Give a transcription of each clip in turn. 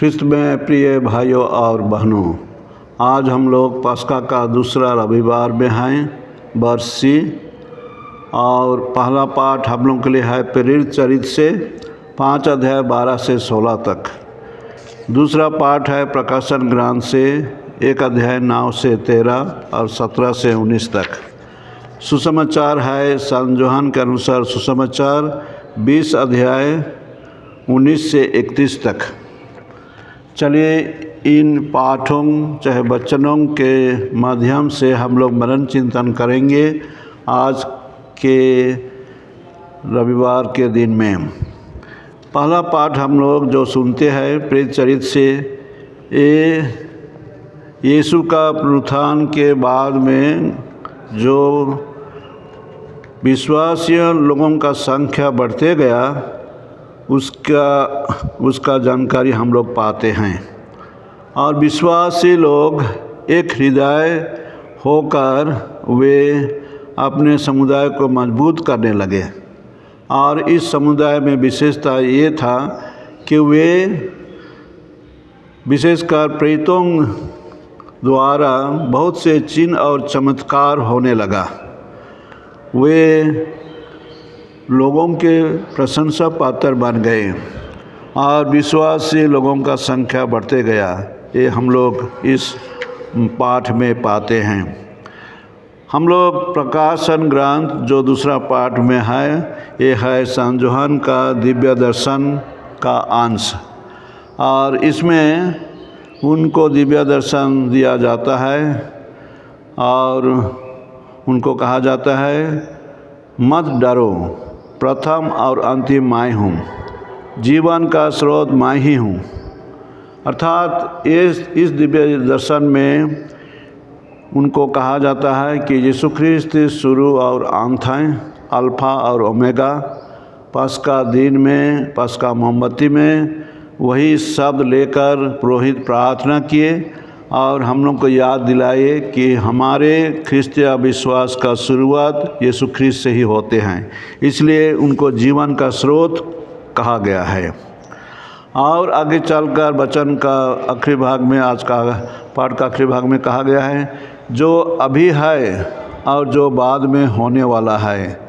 ख्रिस्त में प्रिय भाइयों और बहनों, आज हम लोग पस्का का दूसरा रविवार में हैं, वर्ष सी। और पहला पाठ हम लोग के लिए है प्रेरित चरित्र से 5 अध्याय 12 से 16 तक। दूसरा पाठ है प्रकाशन ग्रंथ से 1 अध्याय 9 से 13 और 17 से 19 तक। सुसमाचार है संत यूहन्ना के अनुसार सुसमाचार 20 अध्याय 19 से 31 तक। चलिए इन पाठों चाहे वचनों के माध्यम से हम लोग मनन चिंतन करेंगे आज के रविवार के दिन में। पहला पाठ हम लोग जो सुनते हैं प्रेरित चरित्र से, ये यीशु का पुनरुत्थान के बाद में जो विश्वासी लोगों का संख्या बढ़ते गया उसका जानकारी हम लोग पाते हैं। और विश्वासी लोग एक हृदय होकर वे अपने समुदाय को मजबूत करने लगे। और इस समुदाय में विशेषता ये था कि वे विशेषकर प्रेरितों द्वारा बहुत से चिन्ह और चमत्कार होने लगा। वे लोगों के प्रशंसा पात्र बन गए और विश्वासी लोगों का संख्या बढ़ते गया। ये हम लोग इस पाठ में पाते हैं। हम लोग प्रकाशन ग्रंथ जो दूसरा पाठ में है, ये है संत यूहन्ना का दिव्य दर्शन का अंश। और इसमें उनको दिव्य दर्शन दिया जाता है और उनको कहा जाता है, मत डरो, प्रथम और अंतिम मैं हूँ, जीवन का स्रोत मैं ही हूँ। अर्थात इस दिव्य दर्शन में उनको कहा जाता है कि यीशु ख्रिस्त शुरू और अंत हैं, अल्फ़ा और ओमेगा। पस्का दिन में, पस्का मोमबत्ती में वही शब्द लेकर पुरोहित प्रार्थना किए और हम लोग को याद दिलाए कि हमारे ख्रिस्तीय विश्वास का शुरुआत यीशु ख्रिस्त से ही होते हैं, इसलिए उनको जीवन का स्रोत कहा गया है। और आगे चलकर वचन का आखिरी भाग में, आज का पाठ का आखिरी भाग में कहा गया है, जो अभी है और जो बाद में होने वाला है,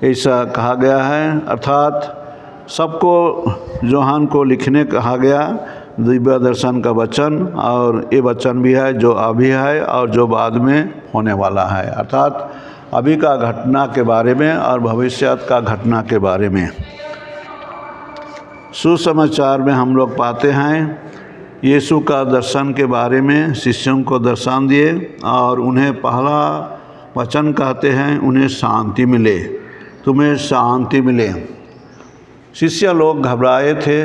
ऐसा कहा गया है। अर्थात सबको यूहन्ना को लिखने कहा गया दिव्य दर्शन का वचन, और ये वचन भी है जो अभी है और जो बाद में होने वाला है। अर्थात अभी का घटना के बारे में और भविष्य का घटना के बारे में। सुसमाचार में हम लोग पाते हैं यीशु का दर्शन के बारे में शिष्यों को दर्शन दिए और उन्हें पहला वचन कहते हैं, उन्हें शांति मिले, तुम्हें शांति मिले। शिष्य लोग घबराए थे,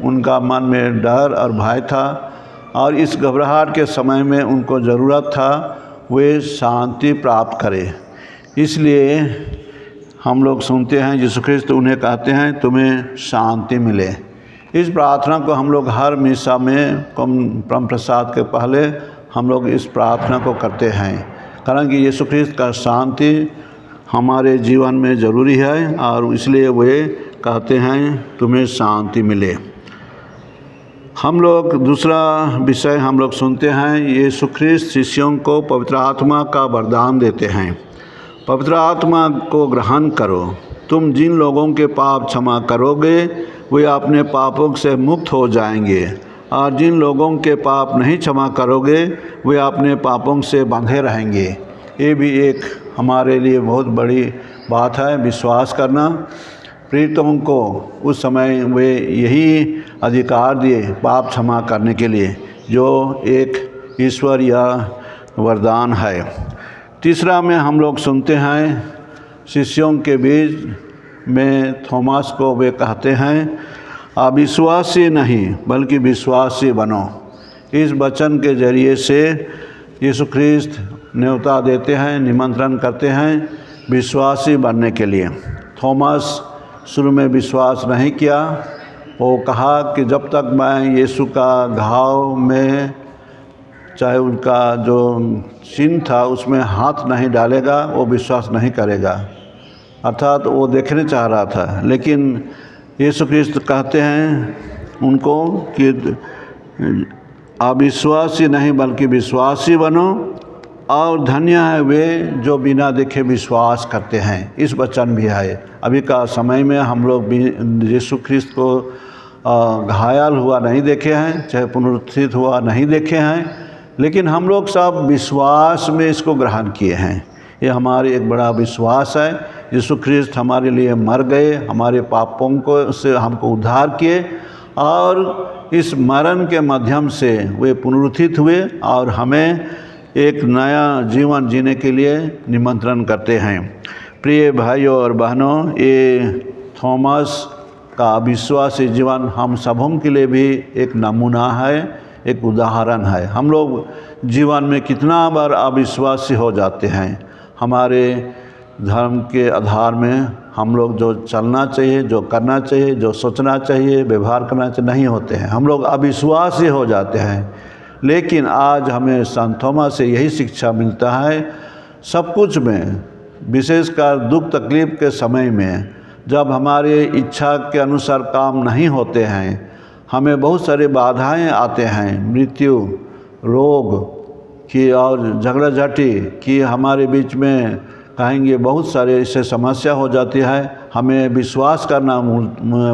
उनका मन में डर और भय था और इस घबराहट के समय में उनको ज़रूरत था वे शांति प्राप्त करें। इसलिए हम लोग सुनते हैं यीशु ख्रिस्त उन्हें कहते हैं, तुम्हें शांति मिले। इस प्रार्थना को हम लोग हर मिसा में परम प्रसाद के पहले हम लोग इस प्रार्थना को करते हैं, कारण कि यीशु ख्रिस्त का शांति हमारे जीवन में ज़रूरी है और इसलिए वे कहते हैं तुम्हें शांति मिले। हम लोग दूसरा विषय हम लोग सुनते हैं, यीशु ख्रिस्त शिष्यों को पवित्र आत्मा का वरदान देते हैं। पवित्र आत्मा को ग्रहण करो, तुम जिन लोगों के पाप क्षमा करोगे वे अपने पापों से मुक्त हो जाएंगे, और जिन लोगों के पाप नहीं क्षमा करोगे वे अपने पापों से बंधे रहेंगे। ये भी एक हमारे लिए बहुत बड़ी बात है, विश्वास करना। प्रेरितों को उस समय वे यही अधिकार दिए पाप क्षमा करने के लिए, जो एक ईश्वर या वरदान है। तीसरा में हम लोग सुनते हैं शिष्यों के बीच में थोमास को वे कहते हैं, अविश्वासी नहीं बल्कि विश्वासी बनो। इस वचन के जरिए से यीशु ख्रिस्त न्योता देते हैं, निमंत्रण करते हैं विश्वासी बनने के लिए। थोमास शुरू में विश्वास नहीं किया, वो कहा कि जब तक मैं यीशु का घाव में चाहे उनका जो चिन्ह था उसमें हाथ नहीं डालेगा वो विश्वास नहीं करेगा। अर्थात वो देखने चाह रहा था, लेकिन यीशु ख्रिस्त कहते हैं उनको कि अविश्वासी नहीं बल्कि विश्वासी बनो, और धन्य है वे जो बिना देखे विश्वास करते हैं। इस वचन भी है। अभी का समय में हम लोग भी यीशु ख्रिस्त को घायल हुआ नहीं देखे हैं, चाहे पुनरुत्थित हुआ नहीं देखे हैं, लेकिन हम लोग सब विश्वास में इसको ग्रहण किए हैं। ये हमारे एक बड़ा विश्वास है। यीशु ख्रिस्त हमारे लिए मर गए, हमारे पापों को से हमको उद्धार किए, और इस मरण के माध्यम से वे पुनरुत्थित हुए और हमें एक नया जीवन जीने के लिए निमंत्रण करते हैं। प्रिय भाइयों और बहनों, ये थॉमस का अविश्वासी जीवन हम सबों के लिए भी एक नमूना है, एक उदाहरण है। हम लोग जीवन में कितना बार अविश्वासी हो जाते हैं। हमारे धर्म के आधार में हम लोग जो चलना चाहिए, जो करना चाहिए, जो सोचना चाहिए, व्यवहार करना चाहिए, नहीं होते हैं। हम लोग अविश्वासी हो जाते हैं। लेकिन आज हमें संत थॉमस से यही शिक्षा मिलता है। सब कुछ में, विशेषकर दुख तकलीफ़ के समय में, जब हमारे इच्छा के अनुसार काम नहीं होते हैं, हमें बहुत सारे बाधाएं आते हैं, मृत्यु, रोग की और झगड़ा झाटी की हमारे बीच में कहेंगे बहुत सारे इससे समस्या हो जाती है। हमें विश्वास करना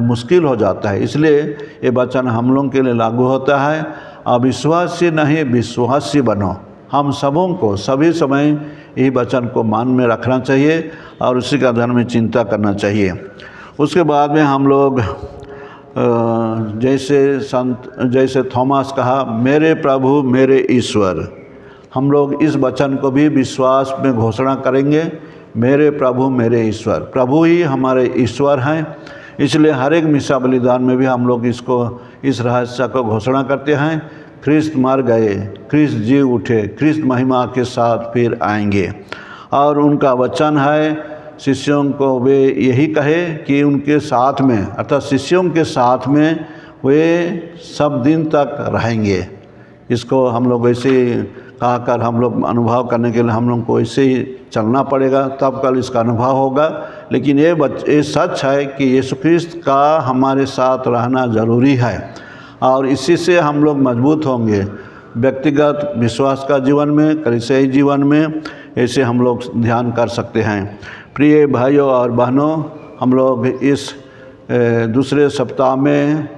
मुश्किल हो जाता है। इसलिए ये वचन हम लोगों के लिए लागू होता है। अविश्वासी नहीं विश्वासी बनो। हम सबों को सभी समय यही वचन को मान में रखना चाहिए और उसी का धर्म में चिंता करना चाहिए। उसके बाद में हम लोग जैसे थॉमस कहा, मेरे प्रभु मेरे ईश्वर, हम लोग इस वचन को भी विश्वास में घोषणा करेंगे। मेरे प्रभु मेरे ईश्वर, प्रभु ही हमारे ईश्वर हैं। इसलिए हर एक मिसा बलिदान में भी हम लोग इस रहस्य को घोषणा करते हैं। ख्रिस्त मर गए, ख्रिस्त जी उठे, ख्रिस्त महिमा के साथ फिर आएंगे। और उनका वचन है शिष्यों को वे यही कहे कि उनके साथ में, अर्थात शिष्यों के साथ में वे सब दिन तक रहेंगे। इसको हम लोग ऐसे कहकर हम लोग अनुभव करने के लिए हम लोग को ऐसे ही चलना पड़ेगा, तब कल इसका अनुभव होगा। लेकिन ये सच है कि यीशु ख्रिस्त का हमारे साथ रहना ज़रूरी है, और इसी से हम लोग मजबूत होंगे व्यक्तिगत विश्वास का जीवन में, कलीसियाई जीवन में। ऐसे हम लोग ध्यान कर सकते हैं। प्रिय भाइयों और बहनों, हम लोग इस दूसरे सप्ताह में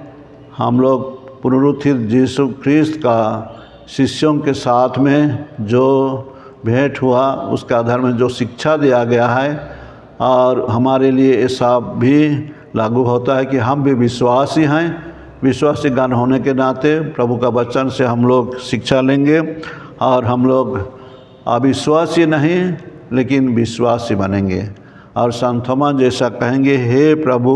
हम लोग पुनरुत्थित यीशु ख्रिस्त का शिष्यों के साथ में जो भेंट हुआ, उसके आधार में जो शिक्षा दिया गया है, और हमारे लिए ऐसा भी लागू होता है कि हम भी विश्वासी हैं। विश्वासी गण होने के नाते प्रभु का वचन से हम लोग शिक्षा लेंगे और हम लोग अविश्वासी नहीं लेकिन विश्वासी बनेंगे। और संत थॉमस जैसा कहेंगे, हे प्रभु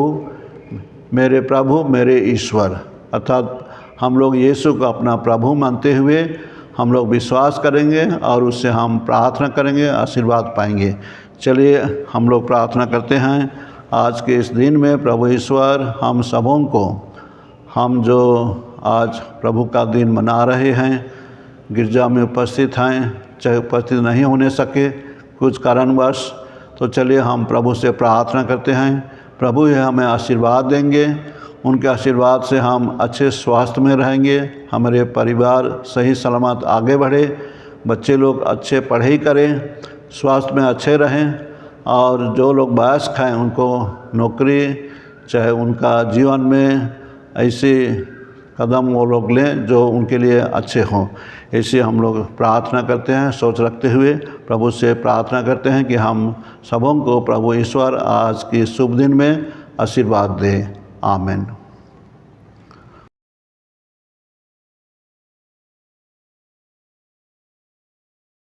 मेरे ईश्वर, अर्थात हम लोग यीशु को अपना प्रभु मानते हुए हम लोग विश्वास करेंगे और उससे हम प्रार्थना करेंगे, आशीर्वाद पाएंगे। चलिए हम लोग प्रार्थना करते हैं। आज के इस दिन में प्रभु ईश्वर हम सबों को, हम जो आज प्रभु का दिन मना रहे हैं, गिरजा में उपस्थित हैं, चाहे उपस्थित नहीं होने सके कुछ कारणवश, तो चलिए हम प्रभु से प्रार्थना करते हैं। प्रभु ही हमें आशीर्वाद देंगे। उनके आशीर्वाद से हम अच्छे स्वास्थ्य में रहेंगे, हमारे परिवार सही सलामत आगे बढ़े, बच्चे लोग अच्छे पढ़ाई करें, स्वास्थ्य में अच्छे रहें, और जो लोग वयस्क हैं उनको नौकरी, चाहे उनका जीवन में ऐसे कदम वो लोग लें जो उनके लिए अच्छे हों। ऐसे हम लोग प्रार्थना करते हैं, सोच रखते हुए प्रभु से प्रार्थना करते हैं कि हम सबों को प्रभु ईश्वर आज के शुभ दिन में आशीर्वाद दे। आमीन।